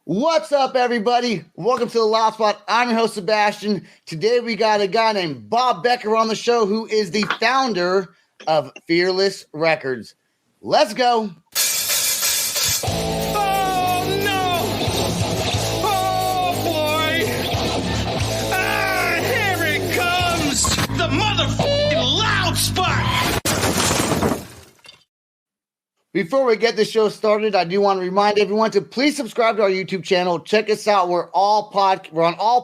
What's up, everybody? Welcome to the Loud Spot. I'm your host, Sebastian. Today we got a guy named Bob Becker on the show who is the founder of Fearless Records. Let's go. Oh, no! Oh, boy! Ah, here it comes! The motherfucking Loud Spot! Before we get the show started, I do want to remind everyone to please subscribe to our YouTube channel. Check us out. We're on all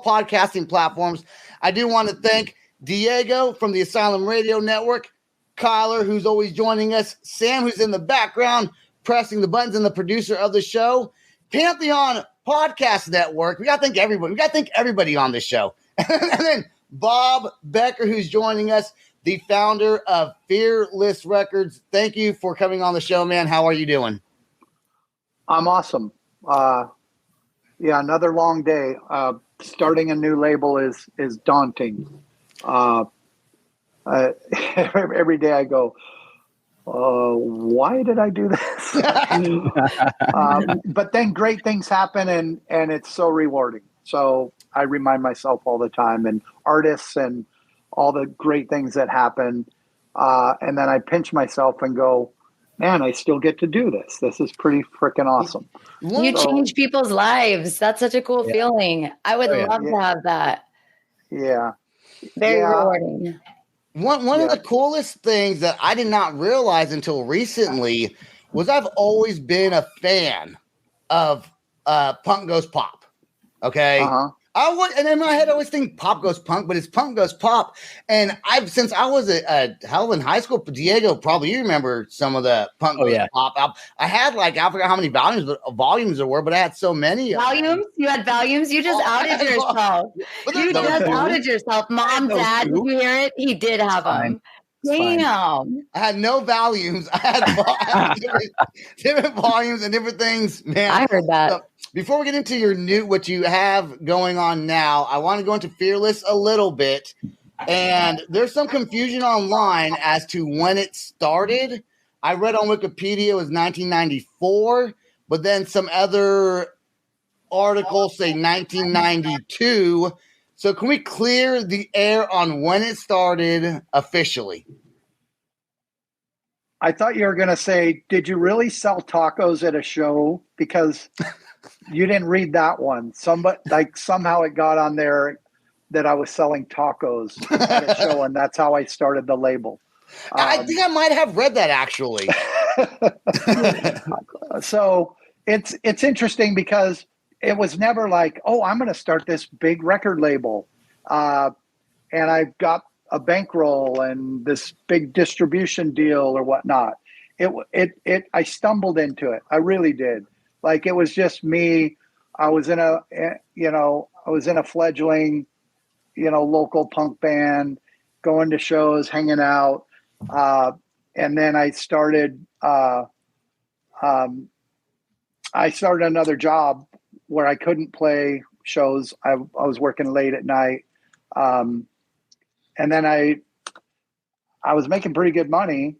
podcasting platforms. I do want to thank Diego from the Asylum Radio Network, Kyler, who's always joining us, Sam, who's in the background pressing the buttons, and the producer of the show, Pantheon Podcast Network. We got to thank everybody. We got to thank everybody on this show. And then Bob Becker, who's joining us, the founder of Fearless Records. Thank you for coming on the show, man. How are you doing? I'm awesome. Another long day. Starting a new label is daunting. Every day I go, why did I do this? But then great things happen, and it's so rewarding. So I remind myself all the time, and artists and all the great things that happen. And then I pinch myself and go, man, I still get to do this. This is pretty freaking awesome. You change people's lives. That's such a cool feeling. I would love to have that. Yeah. Very rewarding. One of the coolest things that I did not realize until recently was I've always been a fan of Punk Goes Pop. Okay. And in my head, I always think pop goes punk, but it's punk goes pop. And since I was a hell in high school, Diego, probably you remember some of the punk goes pop album. I had I forgot how many volumes there were, but I had so many. Volumes? You had volumes? You just outed yourself. You just outed yourself. Mom, Dad, did you hear it? He did have them. Damn. I had no volumes. I had different volumes and different things. Man, I heard that. So, before we get into what you have going on now, I want to go into Fearless a little bit. And there's some confusion online as to when it started. I read on Wikipedia it was 1994, but then some other articles say 1992. So can we clear the air on when it started officially? I thought you were going to say, did you really sell tacos at a show? Because you didn't read that one. Somehow it got on there that I was selling tacos at a show, and that's how I started the label. I think I might have read that actually. So it's interesting because it was never like, oh, I'm going to start this big record label. And I've got a bankroll and this big distribution deal or whatnot. I stumbled into it. I really did. It was just me. I was in a fledgling, local punk band, going to shows, hanging out. And then I started another job where I couldn't play shows. I was working late at night. And then I was making pretty good money.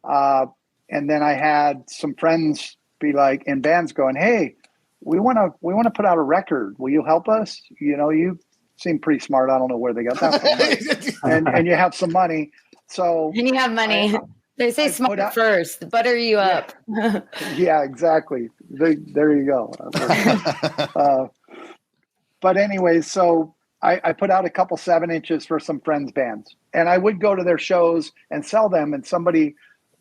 And then I had some friends be like in bands going, hey, we want to put out a record. Will you help us? You seem pretty smart. I don't know where they got that from. and you have some money. So and you have money. They say smart first, butter you up. Yeah, exactly. There you go. But anyways, so I put out a couple 7-inches for some friends' bands, and I would go to their shows and sell them, and somebody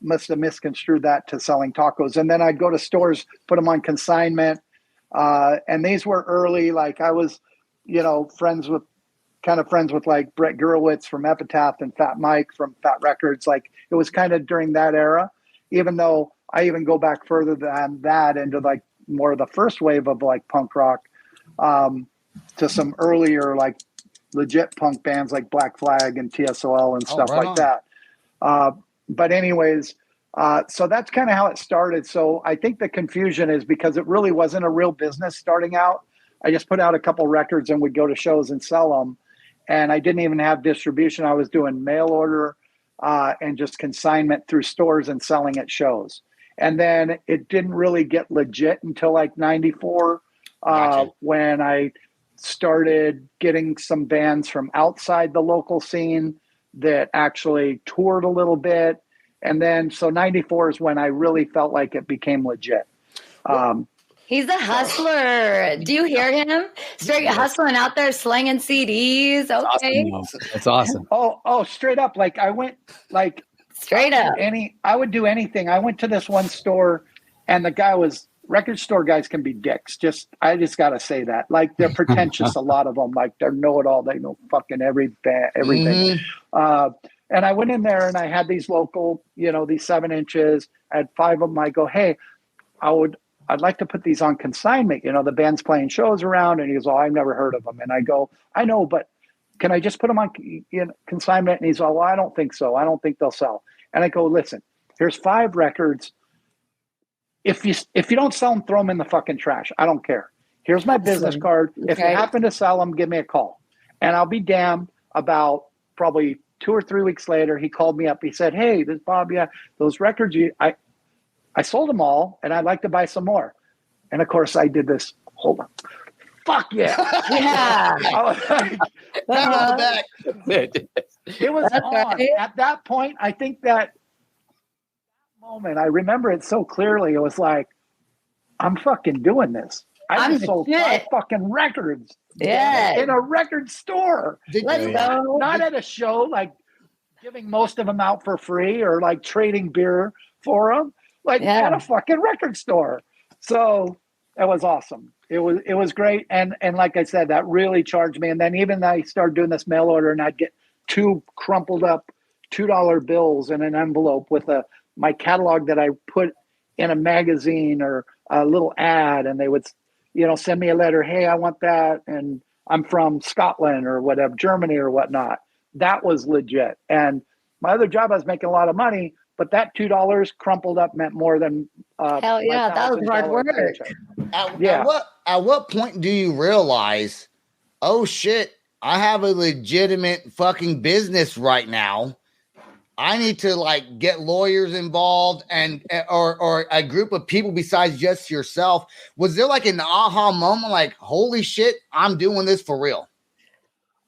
must have misconstrued that to selling tacos. And then I'd go to stores, put them on consignment. And these were early, I was, friends with Brett Gurewitz from Epitaph and Fat Mike from Fat Records. It was kind of during that era, even though I even go back further than that into more of the first wave of punk rock, to some earlier, legit punk bands like Black Flag and TSOL and stuff like that. But anyways, so that's kind of how it started. So I think the confusion is because it really wasn't a real business starting out. I just put out a couple records and would go to shows and sell them. And I didn't even have distribution. I was doing mail order and just consignment through stores and selling at shows. And then it didn't really get legit until 94 Gotcha. When I started getting some bands from outside the local scene that actually toured a little bit. And then, so 94 is when I really felt like it became legit. He's a hustler. Do you hear him? Straight hustling out there, slinging CDs. Okay. That's awesome. Oh, straight up. Like I went like straight up. I would do anything. I went to this one store and the guy was, record store guys can be dicks. I just got to say that. Like they're pretentious, a lot of them. Like they're know-it-all. They know fucking everything. Mm-hmm. And I went in there and I had these local, these 7-inches. I had 5 of them. I go, hey, I'd like to put these on consignment. The band's playing shows around. And he goes, oh, I've never heard of them. And I go, I know, but can I just put them on consignment? And he's all, well, I don't think so. I don't think they'll sell. And I go, listen, here's 5 records. If you don't sell them, throw them in the fucking trash. I don't care. Here's my business card. Okay. If you happen to sell them, give me a call. And I'll be damned. About probably 2 or 3 weeks later, he called me up. He said, hey, this Bob, yeah, those records, I sold them all, and I'd like to buy some more. And, of course, I did this. Hold on. Fuck yeah. Yeah. I was like, it was on. Right. At that point, I think that moment, I remember it so clearly. It was like, I'm fucking doing this. I sold 5 fucking records. Yeah. In a record store. Let's go. Not at a show, like giving most of them out for free or like trading beer for them. Like at a fucking record store. So it was awesome. It was great. And like I said, that really charged me. And then even I started doing this mail order and I'd get 2 crumpled up $2 bills in an envelope with my catalog that I put in a magazine or a little ad, and they would, send me a letter. Hey, I want that. And I'm from Scotland or whatever, Germany or whatnot. That was legit. And my other job, I was making a lot of money, but that $2 crumpled up meant more than hell yeah, that was hard work. At what point do you realize, oh shit, I have a legitimate fucking business right now? I need to like get lawyers involved or a group of people besides just yourself. Was there like an aha moment, like, holy shit, I'm doing this for real?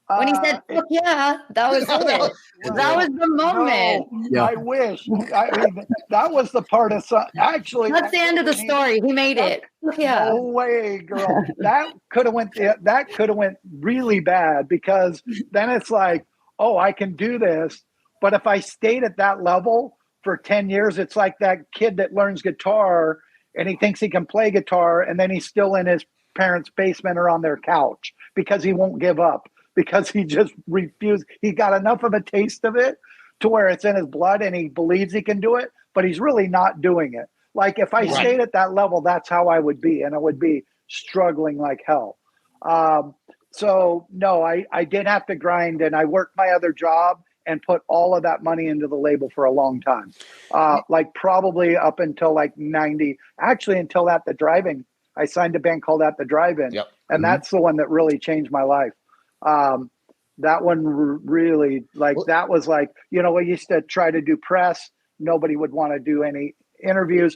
When he said, fuck yeah, that was it. That was the moment. No, I wish. I mean, that was the part of actually. That's the end of the story. He made it. Yeah. No way, girl. That could have went really bad, because then it's like, oh, I can do this. But if I stayed at that level for 10 years, it's like that kid that learns guitar and he thinks he can play guitar, and then he's still in his parents' basement or on their couch because he won't give up, because he just refused. He got enough of a taste of it to where it's in his blood and he believes he can do it, but he's really not doing it. Like if I stayed at that level, that's how I would be, and I would be struggling like hell. So no, I did have to grind, and I worked my other job and put all of that money into the label for a long time. Like probably up until like 90, actually until At the Drive-In. I signed a band called At the Drive-In. Yep. And that's the one that really changed my life. That one really, like, that was like, we used to try to do press. Nobody would want to do any interviews.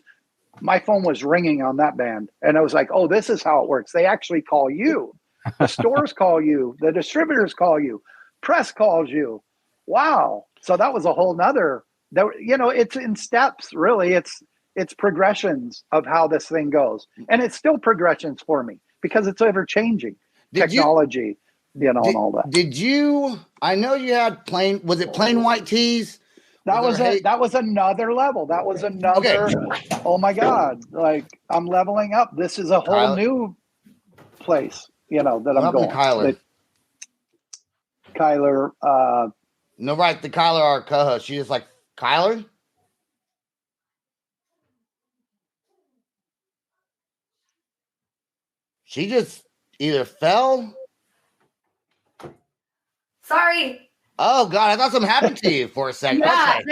My phone was ringing on that band. And I was like, oh, this is how it works. They actually call you. The stores call you. The distributors call you. Press calls you. Wow. So that was a whole nother, it's in steps, really. It's progressions of how this thing goes. And it's still progressions for me because it's ever changing technology, and all that. I know you had was it plain white tees? That was another level. That was another, oh my God, like I'm leveling up. This is a whole new place, that I'm going. Kyler, no, right. The Kyler, our co-host. She just like, Kyler? She just either fell. Sorry. Oh God, I thought something happened to you for a second. Yeah, okay.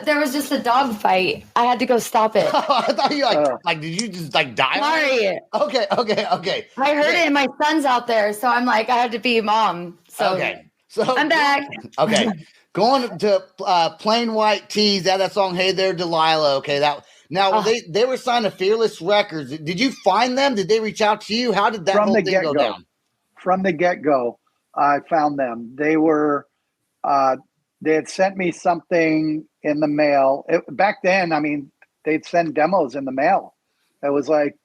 there was just a dog fight. I had to go stop it. I thought you like did you just like die? Sorry. Okay. I heard it, and my son's out there, so I'm like, I had to be mom. So I'm back. Okay. Going to Plain White Tees, that song, Hey There, Delilah. Okay, Now they were signed to Fearless Records. Did you find them? Did they reach out to you? How did that whole thing go down? From the get-go, I found them. They were they had sent me something in the mail. Back then, I mean, they'd send demos in the mail. It was like,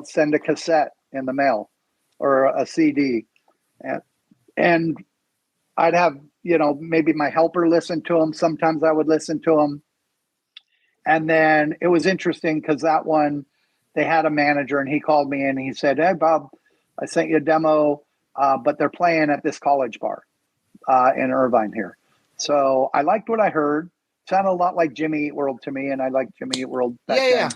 send a cassette in the mail or a CD. And I'd have, maybe my helper listen to them. Sometimes I would listen to them. And then it was interesting because that one, they had a manager and he called me and he said, "Hey, Bob, I sent you a demo, but they're playing at this college bar in Irvine here." So I liked what I heard. Sounded a lot like Jimmy Eat World to me, and I liked Jimmy Eat World back then.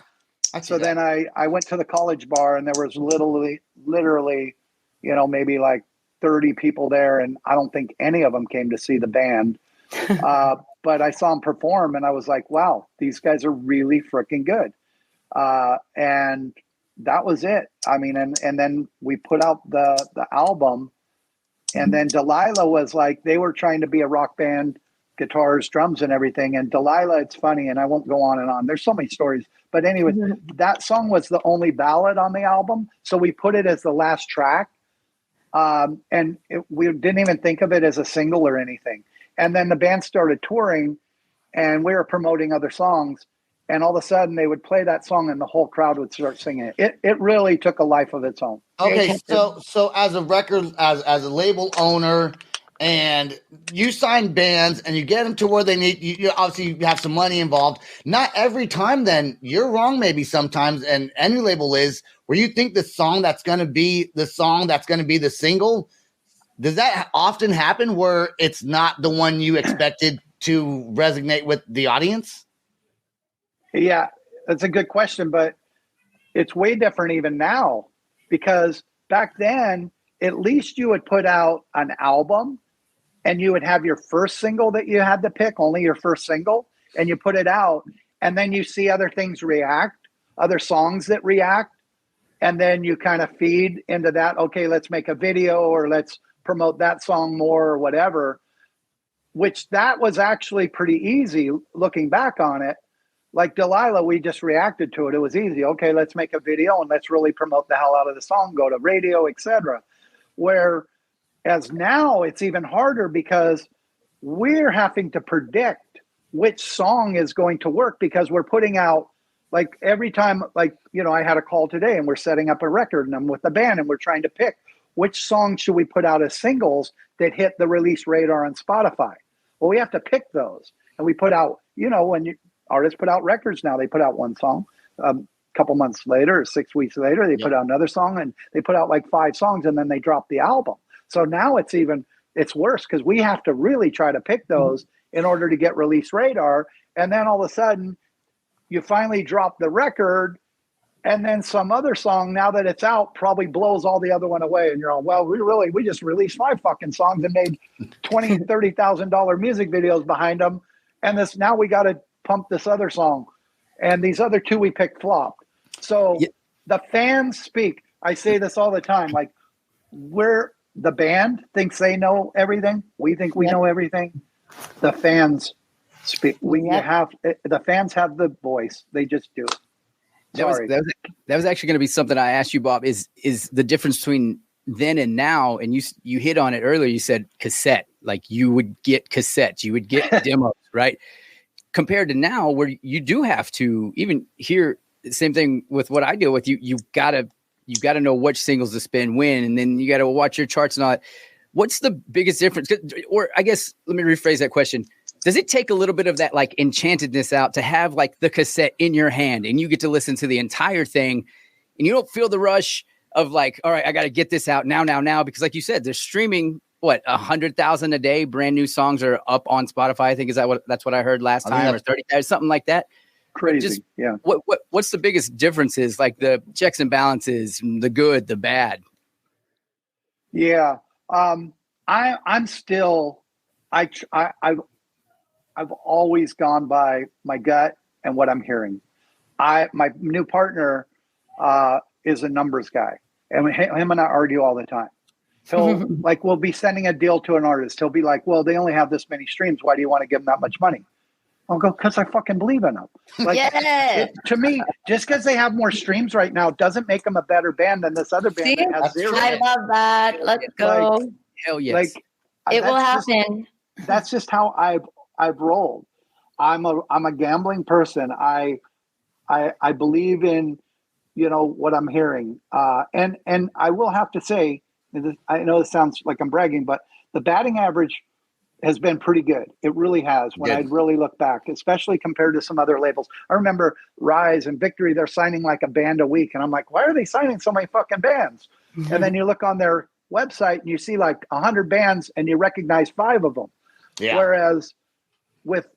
So then I went to the college bar, and there was literally, maybe like 30 people there, and I don't think any of them came to see the band. But I saw them perform, and I was like, wow, these guys are really freaking good. And that was it. I mean, and then we put out the album, and then Delilah was like, they were trying to be a rock band, guitars, drums, and everything. And Delilah, it's funny, and I won't go on and on. There's so many stories. But anyway, that song was the only ballad on the album. So we put it as the last track. We didn't even think of it as a single or anything. And then the band started touring, and we were promoting other songs. And all of a sudden, they would play that song, and the whole crowd would start singing it. It really took a life of its own. Okay, so as a record, as a label owner, and you sign bands, and you get them to where they need. You obviously you have some money involved. Not every time, then you're wrong. Maybe sometimes, and any label is where you think the song that's going to be the single. Does that often happen where it's not the one you expected to resonate with the audience? Yeah, that's a good question, but it's way different even now, because back then, at least you would put out an album and you would have your first single that you had to pick, only your first single, and you put it out, and then you see other things react, other songs that react, and then you kind of feed into that. Okay, let's make a video, or let's promote that song more, or whatever, which that was actually pretty easy looking back on it. Like Delilah, we just reacted to it. It was easy. Okay, let's make a video and let's really promote the hell out of the song, go to radio, etc. Whereas now it's even harder because we're having to predict which song is going to work, because we're putting out, like, every time, like, I had a call today and we're setting up a record and I'm with the band and we're trying to pick which song should we put out as singles that hit the release radar on Spotify. Well, we have to pick those. And we put out, when artists put out records now, they put out one song. A couple months later or 6 weeks later, they put out another song, and they put out like 5 songs, and then they drop the album. So now it's worse, because we have to really try to pick those in order to get release radar. And then all of a sudden you finally drop the record, and then some other song, now that it's out, probably blows all the other one away. And you're all, well, we just released 5 fucking songs and made $20,000, $30,000 music videos behind them. And now we got to pump this other song. And these other 2 we picked flopped. So the fans speak. I say this all the time. Like, the band thinks they know everything. We think we know everything. The fans speak. The fans have the voice. They just do. Sorry. That was actually going to be something I asked you, Bob, is the difference between then and now. And you hit on it earlier. You said cassette, like you would get cassettes, you would get demos, right? Compared to now, where you do have to even hear the same thing with what I deal with. You've got to know which singles to spin when, and then you got to watch your charts and all that. What's the biggest difference? Or I guess, let me rephrase that question. Does it take a little bit of that like enchantedness out to have like the cassette in your hand and you get to listen to the entire thing and you don't feel the rush of like, all right, I got to get this out now, because like you said, they're streaming 100,000 a day. Brand new songs are up on Spotify. I think that's what I heard last time, or 30, something like that. Crazy. Yeah. What's the biggest differences, like the checks and balances, the good, the bad? Yeah. I'm still, I've always gone by my gut and what I'm hearing. My new partner is a numbers guy, and him and I argue all the time. He'll we'll be sending a deal to an artist. He'll be like, well, they only have this many streams. Why do you want to give them that much money? I'll go, because I fucking believe in them. Like, to me, just because they have more streams right now doesn't make them a better band than this other band that has zero. I love that. Let's go. Like, hell yes. Like, it will happen. That's just how I've rolled. I'm a gambling person. I believe in, what I'm hearing. And I will have to say, I know this sounds like I'm bragging, but the batting average has been pretty good. It really has when I really look back, especially compared to some other labels. I remember Rise and Victory, they're signing like a band a week. And I'm like, why are they signing so many fucking bands? Mm-hmm. And then you look on their website and you see like 100 bands and you recognize 5 of them. Yeah. Whereas with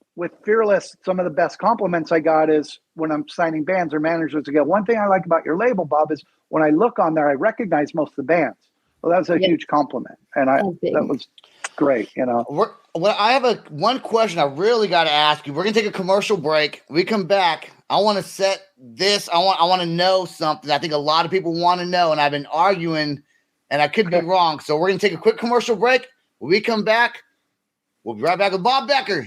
Fearless, some of the best compliments I got is when I'm signing bands or managers to go, one thing I like about your label, Bob, is when I look on there, I recognize most of the bands. Well, that was a huge compliment. And that was great, Well, I have one question I really got to ask you. We're gonna take a commercial break. We come back. I want to set this. I want to know something. I think a lot of people want to know, and I've been arguing, and I could be wrong. So we're gonna take a quick commercial break. When we come back, we'll be right back with Bob Becker.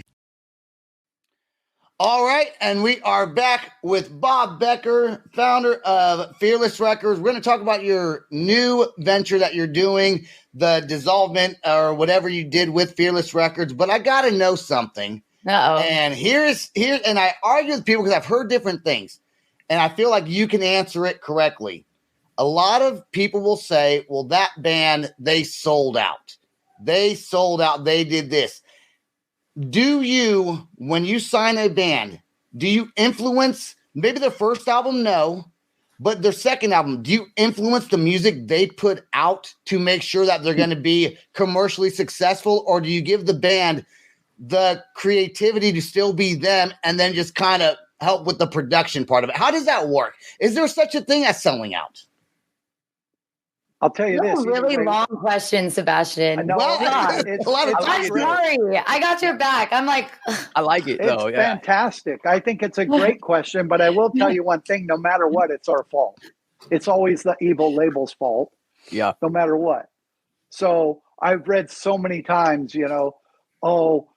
All right, and we are back with Bob Becker, founder of Fearless Records. We're going to talk about your new venture that you're doing, the dissolvement or whatever you did with Fearless Records. But I got to know something. Uh-oh. And and I argue with people because I've heard different things, and I feel like you can answer it correctly. A lot of people will say, well, that band, they sold out. They sold out. They did this. Do you, when you sign a band, do you influence maybe their first album? No, but their second album, do you influence the music they put out to make sure that they're going to be commercially successful? Or do you give the band the creativity to still be them and then just kind of help with the production part of it? How does that work? Is there such a thing as selling out? I'll tell you this. Really long question, Sebastian. Well, it's a lot of I'm sorry. I got your back. I'm like, I like it though. It's fantastic. I think it's a great question, but I will tell you one thing: no matter what, it's our fault. It's always the evil label's fault. Yeah. No matter what. So I've read so many times, oh,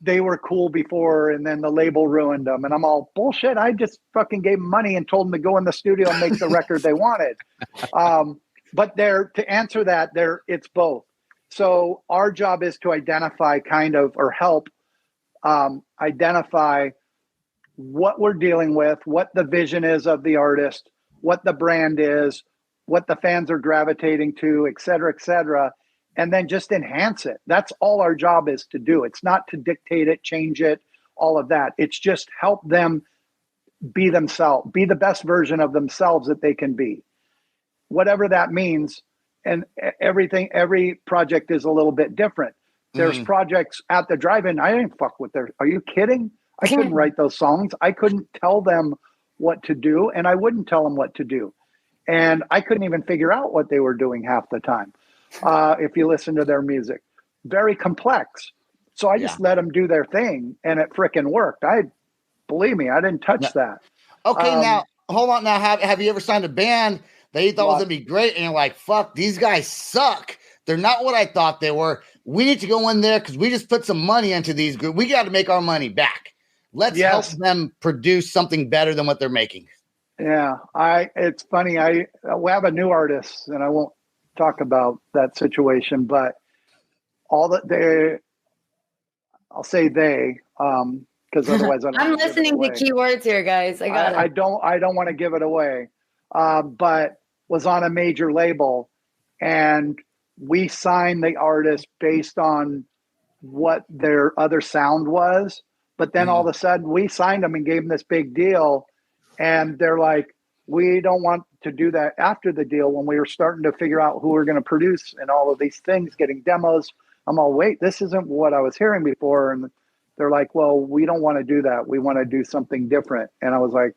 they were cool before, and then the label ruined them, and I'm all bullshit. I just fucking gave them money and told them to go in the studio and make the record they wanted. But to answer that, it's both. So our job is to identify or help identify what we're dealing with, what the vision is of the artist, what the brand is, what the fans are gravitating to, et cetera, and then just enhance it. That's all our job is to do. It's not to dictate it, change it, all of that. It's just help them be themselves, be the best version of themselves that they can be. Whatever that means, and every project is a little bit different. There's projects at the drive-in, I didn't fuck with are you kidding? I couldn't write those songs. I couldn't tell them what to do, and I wouldn't tell them what to do. And I couldn't even figure out what they were doing half the time. If you listen to their music, very complex. So I just let them do their thing, and it frickin' worked. Believe me, I didn't touch that. Okay, now, hold on. Now, have you ever signed a band that you thought was going to be great, and you're like, fuck, these guys suck. They're not what I thought they were. We need to go in there because we just put some money into these groups. We got to make our money back. Let's help them produce something better than what they're making. Yeah, it's funny. We have a new artist, and I won't talk about that situation, but I'll say they, because otherwise I'm listening to keywords here, guys. I don't want to give it away. But was on a major label, and we signed the artist based on what their other sound was. But then all of a sudden we signed them and gave them this big deal. And they're like, we don't want to do that after the deal, when we were starting to figure out who we're going to produce and all of these things, getting demos. I'm all, wait, this isn't what I was hearing before. And they're like, well, we don't want to do that. We want to do something different. And I was like,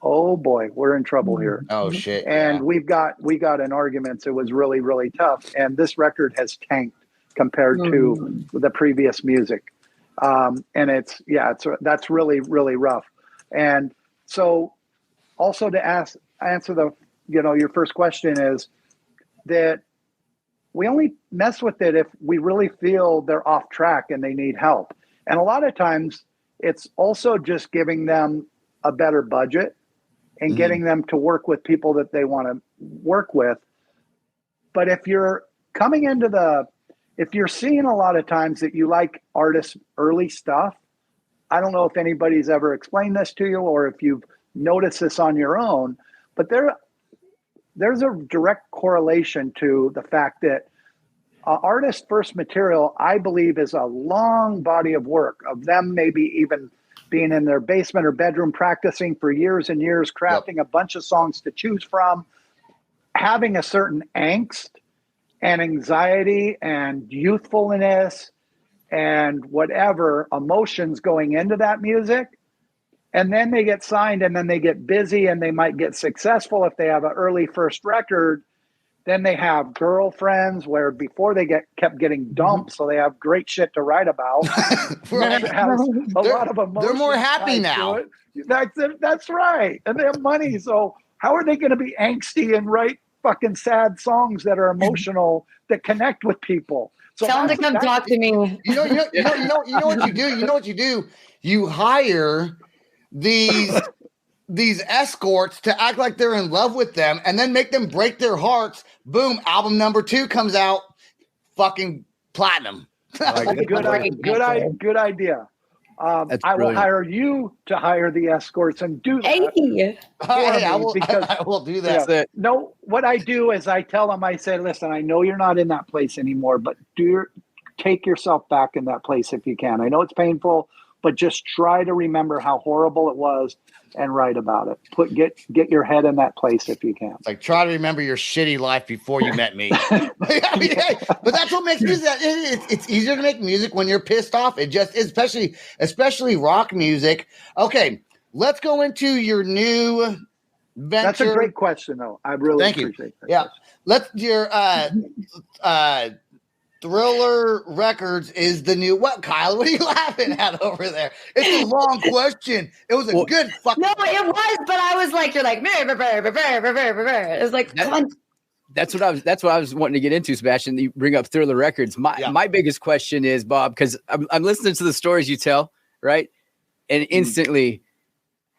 oh boy, we're in trouble here. Oh shit. And we got in arguments. It was really, really tough. And this record has tanked compared to the previous music. And that's really, really rough. And so also to answer your first question is that we only mess with it if we really feel they're off track and they need help. And a lot of times it's also just giving them a better budget and getting them to work with people that they want to work with. But if you're coming into if you're seeing a lot of times that you like artists' early stuff, I don't know if anybody's ever explained this to you or if you've noticed this on your own, but there's a direct correlation to the fact that artist's first material, I believe, is a long body of work of them maybe even being in their basement or bedroom practicing for years and years, crafting a bunch of songs to choose from, having a certain angst and anxiety and youthfulness and whatever emotions going into that music. And then they get signed and then they get busy and they might get successful if they have an early first record. Then they have girlfriends where before they kept getting dumped, so they have great shit to write about. Right. Has a lot of emotion. They're more happy now. That's right. And they have money. So how are they going to be angsty and write fucking sad songs that are emotional that connect with people? So tell them to come talk to me. You know what you do? You know what you do? You hire these escorts to act like they're in love with them and then make them break their hearts. Boom, album number 2 comes out, fucking platinum. Good idea. I will hire you to hire the escorts and do that. I will do that. Yeah. No, what I do is I tell them, I say, listen, I know you're not in that place anymore, but take yourself back in that place if you can. I know it's painful, but just try to remember how horrible it was and write about it. Get your head in that place if you can. Like, try to remember your shitty life before you met me. But that's what makes music. It's easier to make music when you're pissed off. It just, especially rock music. Okay, let's go into your new venture. That's a great question, though. I really appreciate that. Yeah, your Thriller Records is the new what, Kyle? What are you laughing at over there? It's a long question. It was a good fucking. No, it was, but I was like, you're like, it was like, come on. That's what I was wanting to get into, Sebastian. You bring up Thriller Records. My biggest question is, Bob, because I'm listening to the stories you tell, right? And instantly,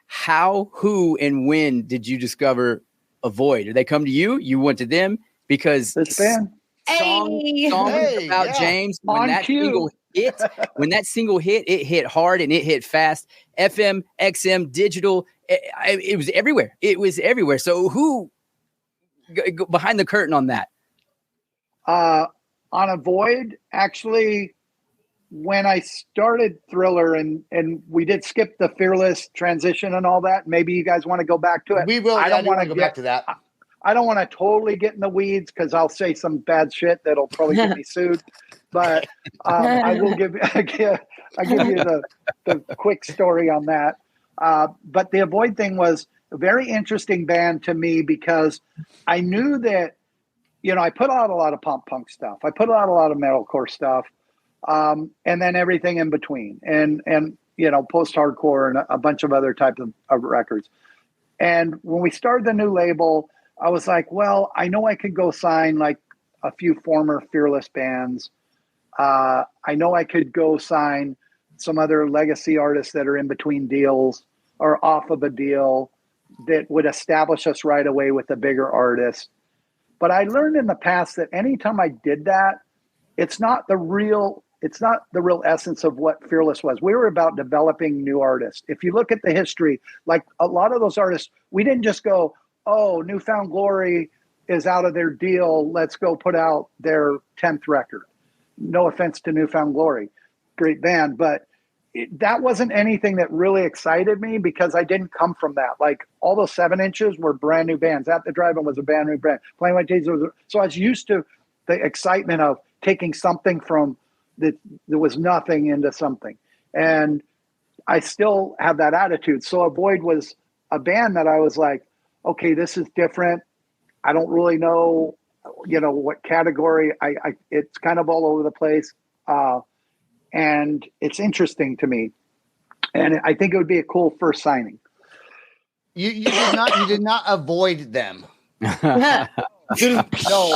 how, who, and when did you discover Avoid? Did they come to you? You went to them? Because this band. Songs about James, when that single hit, it hit hard and it hit fast. FM, XM, digital, it was everywhere. It was everywhere. So who go behind the curtain on that? On Avoid, actually, when I started Thriller and we did skip the Fearless transition and all that, maybe you guys want to go back to it. We will. I don't want to go back to that. I don't want to totally get in the weeds because I'll say some bad shit that'll probably get me sued. But I will give you the quick story on that. But the Avoid thing was a very interesting band to me because I knew that, I put out a lot of pop punk stuff. I put out a lot of metalcore stuff, and then everything in between, and post-hardcore and a bunch of other types of records. And when we started the new label, I was like, well, I know I could go sign like a few former Fearless bands. I know I could go sign some other legacy artists that are in between deals or off of a deal that would establish us right away with a bigger artist. But I learned in the past that anytime I did that, it's not the real essence of what Fearless was. We were about developing new artists. If you look at the history, like a lot of those artists, we didn't just go, oh, Newfound Glory is out of their deal, let's go put out their 10th record. No offense to Newfound Glory, great band, but that wasn't anything that really excited me because I didn't come from that. Like all those 7 inches were brand new bands. At the Drive-In was a brand new band. Plain White T's was, so I was used to the excitement of taking something from that there was nothing into something. And I still have that attitude. So Avoid was a band that I was like, okay, this is different. I don't really know, what category. It's kind of all over the place. And it's interesting to me. And I think it would be a cool first signing. You did not avoid them. No,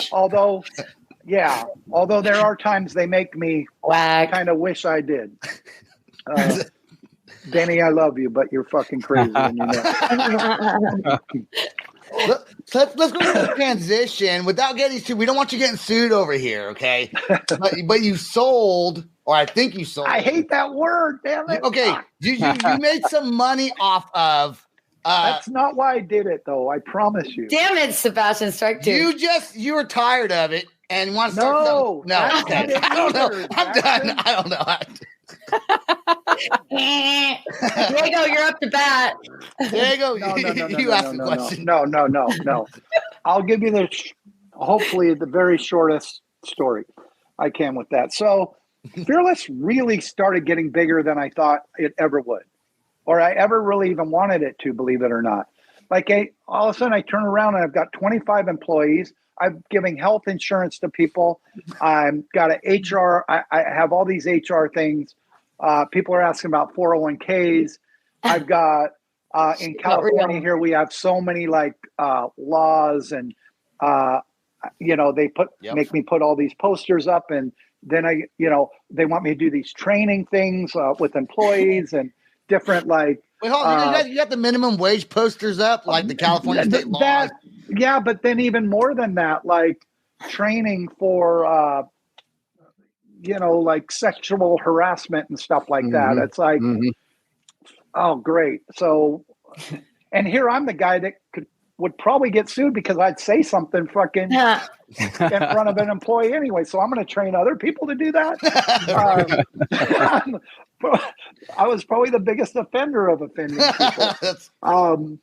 although there are times they make me kind of wish I did. Benny, I love you, but you're fucking crazy. And you know. Let's go to the transition without getting sued. We don't want you getting sued over here, okay? But you sold, or I think you sold. I hate that word, damn it. Okay, you made some money off of. That's not why I did it, though. I promise you. Damn it, Sebastian, strike two. You were tired of it and want to start. No, Okay. I don't know. I'm done. I don't know. Diego, you're up to bat. Diego, No, you asked the question. No. I'll give you hopefully the very shortest story I can with that. So Fearless really started getting bigger than I thought it ever would, or I ever really even wanted it to, believe it or not. Like all of a sudden I turn around and I've got 25 employees. I'm giving health insurance to people. I've got an HR. I have all these HR things. People are asking about 401ks. I've got in California here, we have so many laws and, they make me put all these posters up, and then they want me to do these training things with employees and different Wait, hold on. You got the minimum wage posters up, like the California state laws. Yeah, but then even more than that, like training for, like sexual harassment and stuff like that. It's like, oh, great. So, and here I'm the guy that would probably get sued because I'd say something fucking in front of an employee anyway. So I'm going to train other people to do that. I was probably the biggest offender of offending people.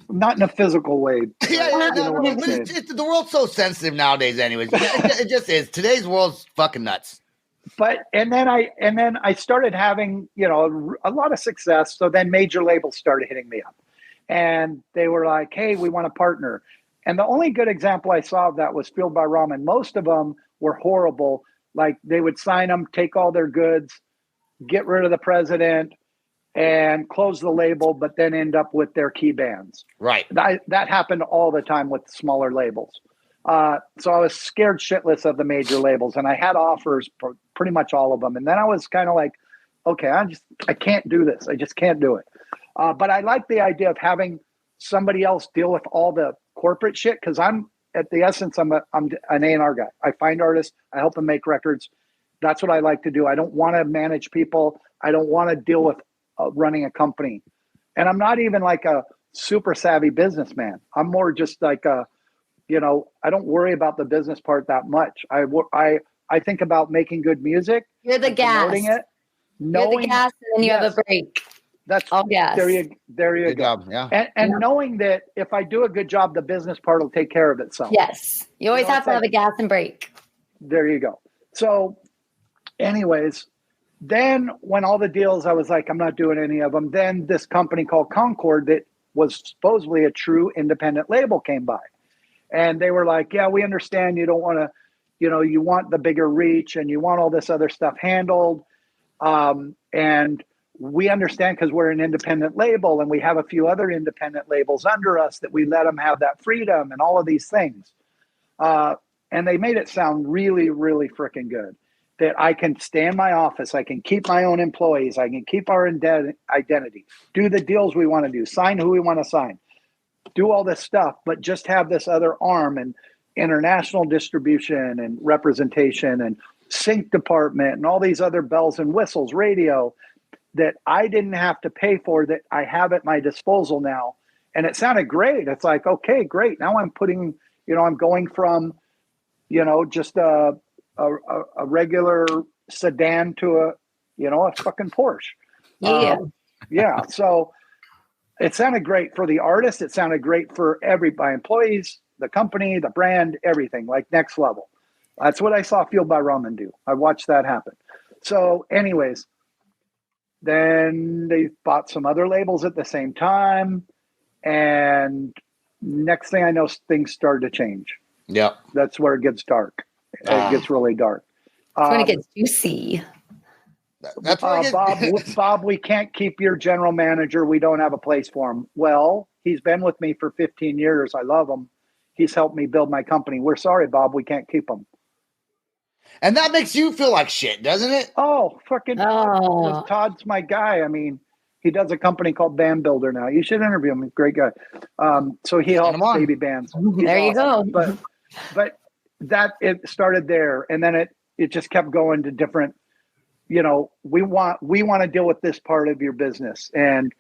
Not in a physical way. The world's so sensitive nowadays anyways. It just is. Today's world's fucking nuts. And then I started having, a lot of success. So then major labels started hitting me up, and they were like, "Hey, we want to partner." And the only good example I saw of that was Fueled by Ramen. Most of them were horrible. Like they would sign them, take all their goods, get rid of the president, and close the label, but then end up with their key bands. Right. That happened all the time with smaller labels. So I was scared shitless of the major labels, and I had offers for pretty much all of them. And then I was kind of like, okay, I can't do this. I just can't do it. But I like the idea of having somebody else deal with all the corporate shit. Cause I'm at the essence, I'm an A&R guy. I find artists, I help them make records. That's what I like to do. I don't want to manage people. I don't want to deal with running a company. And I'm not even like a super savvy businessman. I'm more just like I don't worry about the business part that much. I think about making good music. You're the gas. Promoting it. You're the gas, and then you have a break. That's all gas. There you good go. Job, yeah. And knowing that if I do a good job, the business part will take care of itself. Yes. You always have to have a gas and break. There you go. So anyways, then when all the deals, I was like, I'm not doing any of them. Then this company called Concord that was supposedly a true independent label came by. And they were like, yeah, we understand you don't want to, you want the bigger reach and you want all this other stuff handled. And we understand because we're an independent label and we have a few other independent labels under us that we let them have that freedom and all of these things. And they made it sound really, really freaking good. That I can stay in my office, I can keep my own employees, I can keep our identity, do the deals we want to do, sign who we want to sign, do all this stuff, but just have this other arm and international distribution and representation and sync department and all these other bells and whistles, radio that I didn't have to pay for, that I have at my disposal now. And it sounded great. It's like, okay, great. Now I'm putting, I'm going from, just a regular sedan to a fucking Porsche. Yeah. So it sounded great for the artist. It sounded great for my employees, the company, the brand, everything, like next level. That's what I saw Fueled by Ramen do. I watched that happen. So anyways, then they bought some other labels at the same time. And next thing I know, things started to change. Yep. That's where it gets dark. It gets really dark. That's when it gets juicy. That's Bob, we can't keep your general manager. We don't have a place for him. Well, he's been with me for 15 years. I love him. He's helped me build my company. We're sorry, Bob. We can't keep him. And that makes you feel like shit, doesn't it? Oh, fucking Todd's my guy. I mean, He does a company called Band Builder now. You should interview him. He's a great guy. So he helps baby bands. He's there you awesome. go. But that it started there, and then it just kept going to different. You know, we want to deal with this part of your business, and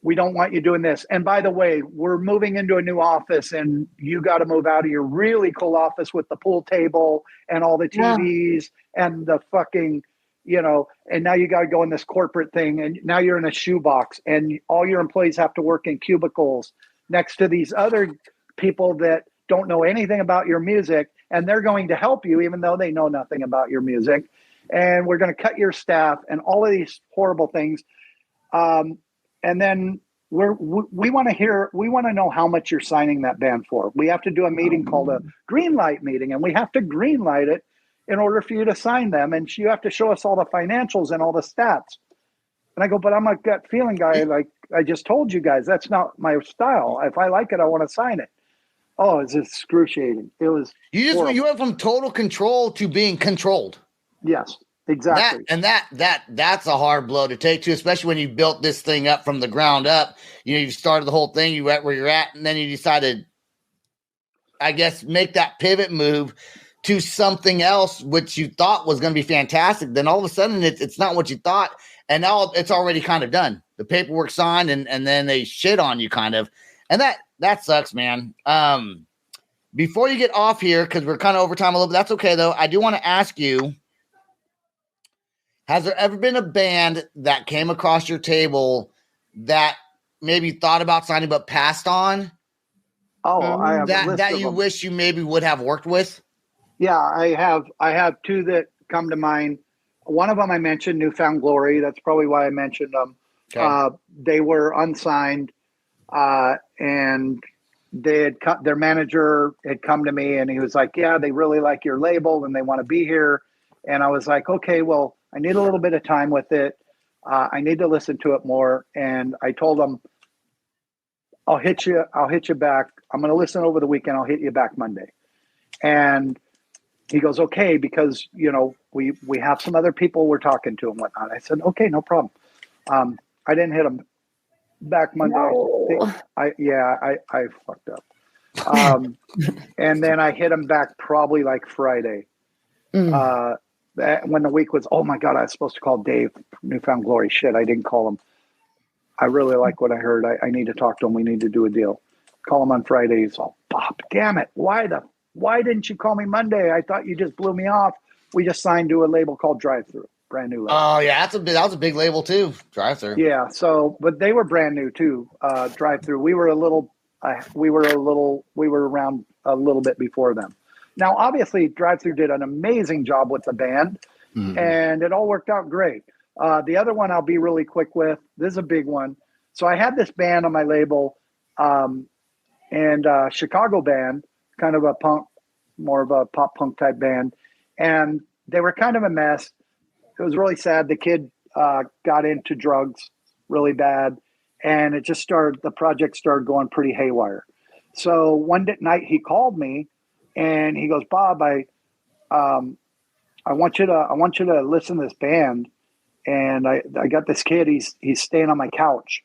we don't want you doing this. And by the way, we're moving into a new office, and you got to move out of your really cool office with the pool table and all the TVs and the fucking, you know, and now you got to go in this corporate thing, and now you're in a shoebox, and all your employees have to work in cubicles next to these other people that don't know anything about your music, and they're going to help you even though they know nothing about your music. And we're going to cut your staff and all of these horrible things. And then we want to know how much you're signing that band for. We have to do a meeting called a green light meeting, and we have to green light it in order for you to sign them. And you have to show us all the financials and all the stats. And I go, but I'm a gut feeling guy. Like I just told you guys, that's not my style. If I like it, I want to sign it. Oh, it's excruciating. It was you went from total control to being controlled. Yes, exactly. That's a hard blow to take too, especially when you built this thing up from the ground up. You know, you started the whole thing, you went where you're at, and then you decided, I guess, make that pivot move to something else, which you thought was going to be fantastic. Then all of a sudden it's not what you thought. And now it's already kind of done. The paperwork signed, and then they shit on you kind of. And that sucks, man. Before you get off here, because we're kind of over time a little bit, that's okay though. I do want to ask you, has there ever been a band that came across your table that maybe thought about signing but passed on? Oh, I have that you wish you maybe would have worked with? Yeah, I have two that come to mind. One of them I mentioned, Newfound Glory. That's probably why I mentioned them. Okay. They were unsigned, and they had their manager had come to me, and he was like, "Yeah, they really like your label, and they want to be here." And I was like, "Okay, well, I need a little bit of time with it. I need to listen to it more." And I told him, I'll hit you back. I'm going to listen over the weekend. I'll hit you back Monday. And he goes, okay, because, you know, we have some other people we're talking to and whatnot. I said, okay, no problem. I didn't hit him back Monday. No. I fucked up. And then I hit him back probably like Friday. When the week was, oh my God, I was supposed to call Dave from Newfound Glory. Shit, I didn't call him. I really like what I heard. I need to talk to him. We need to do a deal. Call him on Friday. He's all, Bob, damn it. Why didn't you call me Monday? I thought you just blew me off. We just signed to a label called Drive Thru, brand new label. Oh yeah, that was a big label too, Drive Thru. Yeah. So, but they were brand new too. Drive Thru. We were around a little bit before them. Now, obviously, Drive Thru did an amazing job with the band, and it all worked out great. The other one I'll be really quick with. This is a big one. So I had this band on my label, and Chicago band, kind of a punk, more of a pop punk type band, and they were kind of a mess. It was really sad. The kid got into drugs really bad, and the project started going pretty haywire. So one night he called me, and he goes, Bob, I want you to listen to this band. And I got this kid, he's staying on my couch,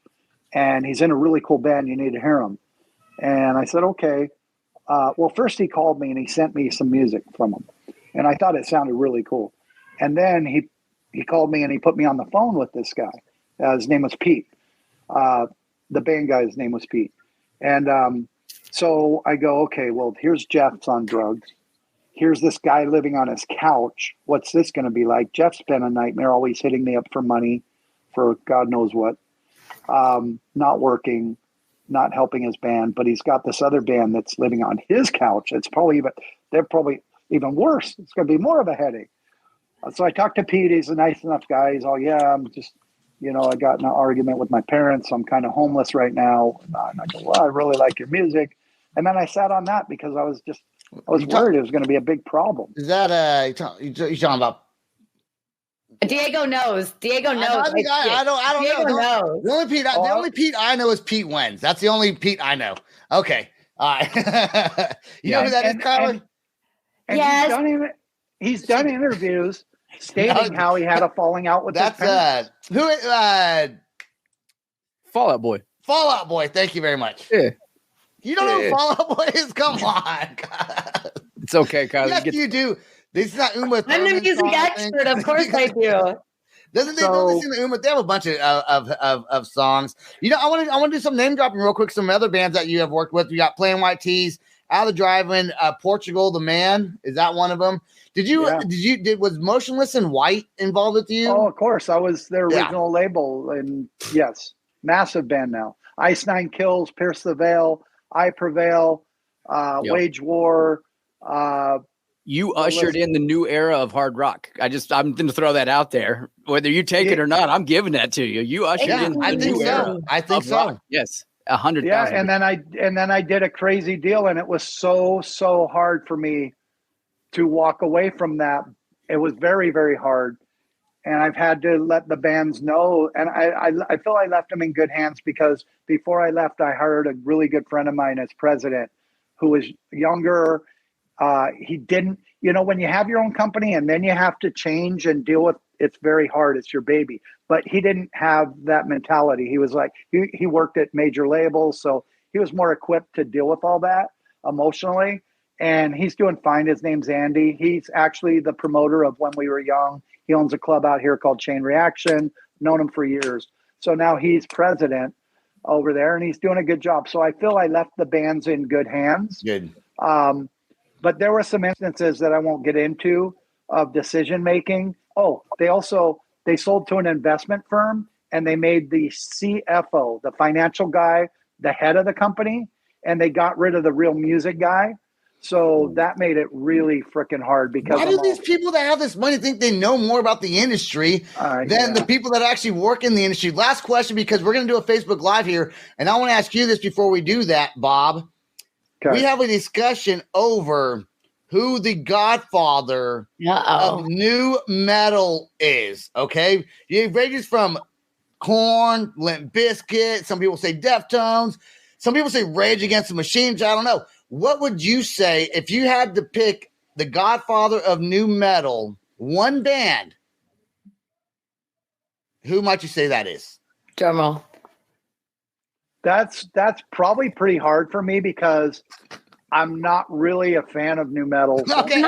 and he's in a really cool band. You need to hear him. And I said, okay. Well, first he called me and he sent me some music from him, and I thought it sounded really cool. And then he called me and he put me on the phone with this guy. His name was Pete. The band guy's name was Pete. And so I go, okay, well, here's Jeff's on drugs. Here's this guy living on his couch. What's this going to be like? Jeff's been a nightmare, always hitting me up for money for God knows what. Not working, not helping his band, but he's got this other band that's living on his couch. They're probably even worse. It's going to be more of a headache. So I talked to Pete. He's a nice enough guy. He's all, yeah, I'm just, I got in an argument with my parents. I'm kind of homeless right now. And I go, well, I really like your music. And then I sat on that because I was worried it was going to be a big problem. Is that you talking about? Diego knows. Diego knows. I don't Diego know. Knows. The only Pete I know is Pete Wentz. That's the only Pete I know. Okay. All right. You know who that is, Kyler? And yes. He's done interviews. stating how he had a falling out with his parents. Fall Out Boy. Fall Out Boy. Thank you very much. Yeah. You don't know who Fall Out Boy is? Come on. It's okay, Kyle. Yes, you do. This is not Uma I'm the Thurman music song, I expert. think. Of course I do. Don't listen to Uma? They have a bunch of songs. You know, I want to do some name dropping real quick. Some other bands that you have worked with. You got Plain White Tees, Out of the Drive-In, Portugal the Man. Is that one of them? Was Motionless and White involved with you? Oh, of course. I was their original label, and yes, massive band now. Ice Nine Kills, Pierce the Veil, I Prevail, Wage War. You ushered in the new era of hard rock. I'm going to throw that out there. Whether you take it or not, I'm giving that to you. You ushered in the new era. I think so. Rock. Yes, 100,000. Yeah, and then I did a crazy deal, and it was so hard for me to walk away from that. It was very, very hard, and I've had to let the bands know. And I feel I left them in good hands, because before I left, I hired a really good friend of mine as president, who was younger. He didn't, when you have your own company and then you have to change and deal with, it's very hard. It's your baby. But he didn't have that mentality. He was like, he worked at major labels, so he was more equipped to deal with all that emotionally. And he's doing fine. His name's Andy. He's actually the promoter of When We Were Young. He owns a club out here called Chain Reaction. Known him for years. So now he's president over there, and he's doing a good job. So I feel I left the bands in good hands. Good. But there were some instances that I won't get into of decision making. Oh, they sold to an investment firm, and they made the CFO, the financial guy, the head of the company, and they got rid of the real music guy. So that made it really freaking hard, because why do these people that have this money think they know more about the industry than the people that actually work in the industry? Last question, because we're going to do a Facebook Live here, and I want to ask you this before we do that, Bob. Okay. We have a discussion over who the godfather of new metal is, okay? It ranges from Korn, Limp Bizkit, some people say Deftones, some people say Rage Against the Machine. I don't know. What would you say if you had to pick the godfather of new metal, one band? Who might you say that is? Drumroll. That's probably pretty hard for me, because I'm not really a fan of new metal. Okay.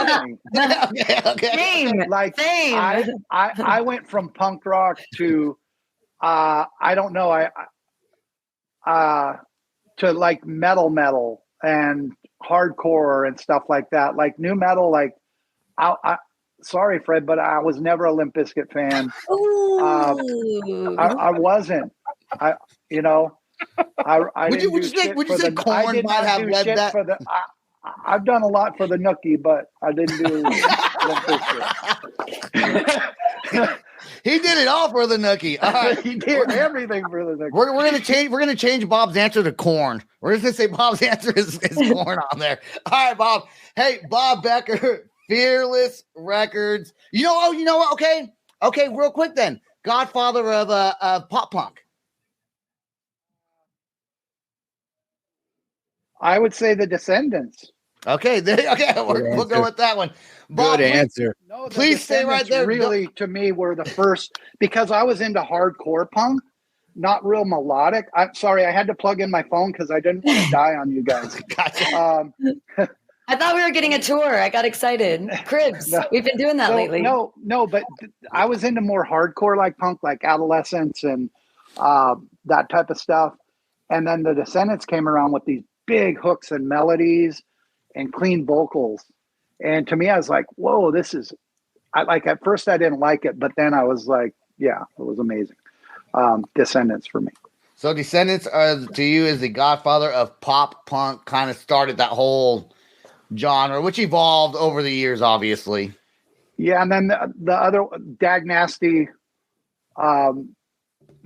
Same. Like, same. I went from punk rock to I don't know, to like metal and hardcore and stuff like that. Like new metal, like I sorry, Fred, but I was never a Limp Bizkit fan. I wasn't. Would you say Korn might have led that? I've done a lot for the Nookie, but I didn't do Limp Bizkit. He did it all for the Nookie. All right. He did everything for the Nookie. We're gonna change Bob's answer to Korn. We're just gonna say Bob's answer is Korn on there. All right, Bob. Hey, Bob Becker, Fearless Records. You know what? Okay, real quick then. Godfather of pop punk. I would say the Descendants. Okay, we'll go with that one. Bob, good answer. No, please stay right there. Really, to me, were the first, because I was into hardcore punk, not real melodic. I'm sorry, I had to plug in my phone because I didn't want to die on you guys. Gotcha. I thought we were getting a tour. I got excited. Cribs. No, we've been doing that lately. No, but I was into more hardcore like punk, like Adolescence and that type of stuff. And then the Descendants came around with these big hooks and melodies and clean vocals. And to me, I was like, whoa, this is, at first I didn't like it, but then I was like, yeah, it was amazing. Descendants for me. So Descendants to you is the godfather of pop punk, kind of started that whole genre, which evolved over the years, obviously. Yeah. And then the other Dag Nasty,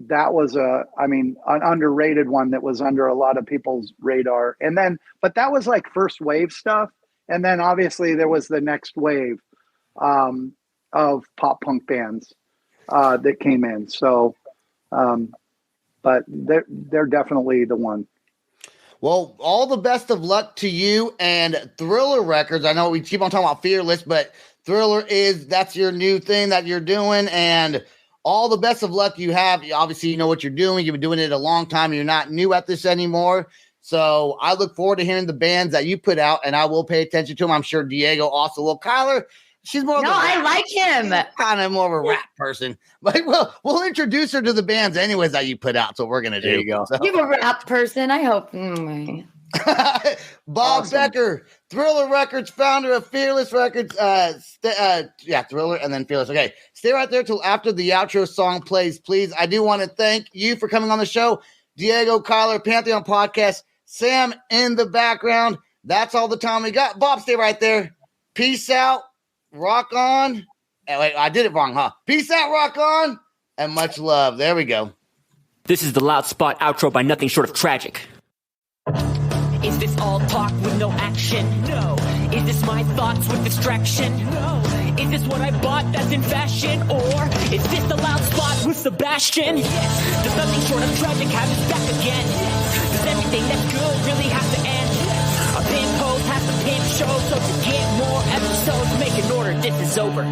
that was an underrated one that was under a lot of people's radar. And then, but that was like first wave stuff. And then obviously there was the next wave of pop punk bands that came in. So, but they're definitely the one. Well, all the best of luck to you and Thriller Records. I know we keep on talking about Fearless, but Thriller that's your new thing that you're doing, and all the best of luck you have. Obviously, you know what you're doing. You've been doing it a long time. You're not new at this anymore. So I look forward to hearing the bands that you put out, and I will pay attention to them. I'm sure Diego also will. Kyler, she's more. No, I like him. Kind of more of a rap person, but we'll introduce her to the bands anyways that you put out. So we're gonna do. There you go. So. You're a rap person. I hope. Bob Becker, Thriller Records, founder of Fearless Records. Thriller and then Fearless. Okay, stay right there till after the outro song plays, please. I do want to thank you for coming on the show, Diego, Kyler, Pantheon Podcast, Sam in the background. That's all the time we got. Bob, stay right there. Peace out. Rock on. Wait, I did it wrong, huh? Peace out, rock on, and much love. There we go. This is the Loud Spot outro by Nothing Short of Tragic. Is this all talk with no action? No. Is this my thoughts with distraction? No. Is this what I bought that's in fashion? Or is this the Loud Spot with Sebastian? Yes. Does Nothing Short of Tragic have his back again? Yes. Does everything that's good really have to end? Yes. A pimp host has to pimp show, so to get more episodes, make an order, this is over.